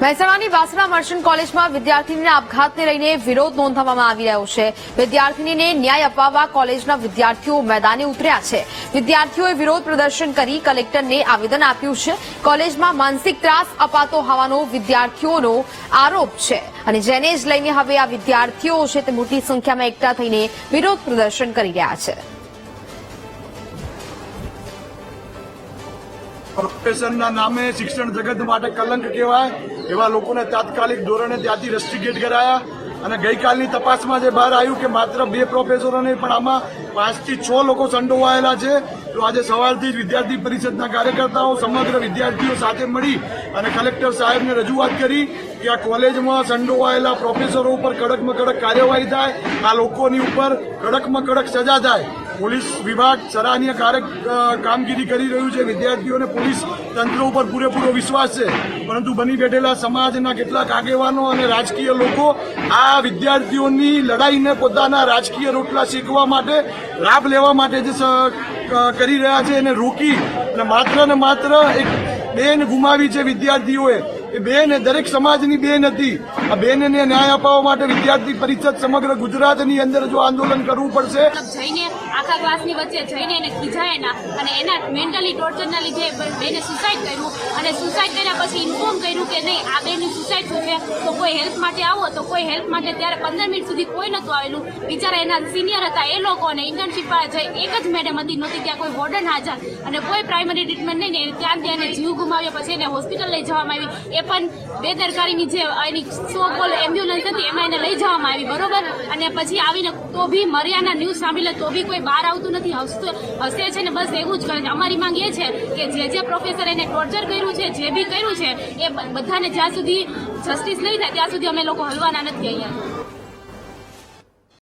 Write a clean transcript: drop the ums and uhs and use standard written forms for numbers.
મહેસાણાની Vasna merchant કોલેજમાં વિદ્યાર્થીનીના આપઘાતને લઈને વિરોધ નોંધાવવામાં આવી રહ્યો છે। વિદ્યાર્થીનીને ન્યાય અપાવવા કોલેજના વિદ્યાર્થીઓ મેદાને ઉતર્યા છે। વિદ્યાર્થીઓએ વિરોધ પ્રદર્શન કરી કલેક્ટરને આવેદન આપ્યું છે। કોલેજમાં માનસિક ત્રાસ અપાતો હોવાનો વિદ્યાર્થીઓનો આરોપ છે અને જેને જ લઈને હવે આ વિદ્યાર્થીઓ છે તે મોટી સંખ્યામાં એકઠા થઈને વિરોધ પ્રદર્શન કરી રહ્યા છે। પ્રોફેશનના નામે શિક્ષણ જગત માટે કલંક કહેવાય એવા લોકોને તાત્કાલિક ધોરણે ત્યાંથી રસ્ટિકેટ કરાયા અને ગઈકાલની તપાસમાં જે બહાર આવ્યું કે માત્ર 2 પ્રોફેસરો નહીં પણ આમાં 5 થી 6 લોકો સંડોવાયેલા છે। તો આજે સવારથી જ વિદ્યાર્થી પરિષદના કાર્યકર્તાઓ સમગ્ર વિદ્યાર્થીઓ સાથે મળી અને કલેક્ટર સાહેબને રજૂઆત કરી કે આ કોલેજમાં સંડોવાયેલા પ્રોફેસરો ઉપર કડકમાં કડક કાર્યવાહી થાય, આ લોકોની ઉપર કડકમાં કડક સજા થાય। પોલીસ વિભાગ સરાહનીય કામગીરી કરી રહ્યું છે। વિદ્યાર્થીઓને પોલીસ તંત્ર ઉપર પૂરેપૂરો વિશ્વાસ છે, પરંતુ બની બેઠેલા સમાજના કેટલાક આગેવાનો અને રાજકીય લોકો આ વિદ્યાર્થીઓની લડાઈને પોતાના રાજકીય રોટલા શેકવા માટે, લાભ લેવા માટે જે કરી રહ્યા છે એને રોકી અને માત્ર એક બેન ગુમાવી છે વિદ્યાર્થીઓએ। એ બેન દરેક સમાજની બેન હતી। આ બેનને ન્યાય અપાવવા માટે વિદ્યાર્થી પરિષદ સમગ્ર ગુજરાતની અંદર જો આંદોલન કરવું પડશે। જઈને આખા ક્લાસની વચ્ચે જઈને એને ખીજાય અને એના મેન્ટલી ટોર્ચરના લીધે બેને સુસાઇડ કર્યું અને સુસાઇડ કર્યા પછી ઇન્ફોર્મ કર્યું કે નહીં આ બેનની સુસાઇડ થયું છે તો કોઈ હેલ્પ માટે આવો તો કોઈ હેલ્પ માટે ત્યારે 15 મિનિટ સુધી કોઈ નહોતું આવેલું। બિચારા એના સિનિયર હતા એ લોકો અને ઇન્ટર્નશીપ જઈ એક જ મેડમ હતી નહોતી, ત્યાં કોઈ વોર્ડન હાજર અને કોઈ પ્રાઇમરી ટ્રીટમેન્ટ નહીં ને ત્યાં એને જીવ ગુમાવ્યા પછી એને હોસ્પિટલ લઈ જવામાં આવી। એ પણ બેદરકારીની જે એની સો-કોલ એમ્બ્યુલન્સ હતી એમાં એને લઈ જવામાં આવી, બરોબર। અને પછી આવીને તો બી મર્યાના ન્યૂઝ સાંભળે તો બી કોઈ બહાર આવતું નથી, હસે છે ને બસ એવું જ કરે છે। અમારી માંગ એ છે કે જે પ્રોફેસર એને ટોર્ચર કર્યું છે, જે બી કર્યું છે એ બધાને જ્યાં સુધી જસ્ટિસ નહીં થાય ત્યાં સુધી અમે લોકો હલવાના નથી અહીંયા।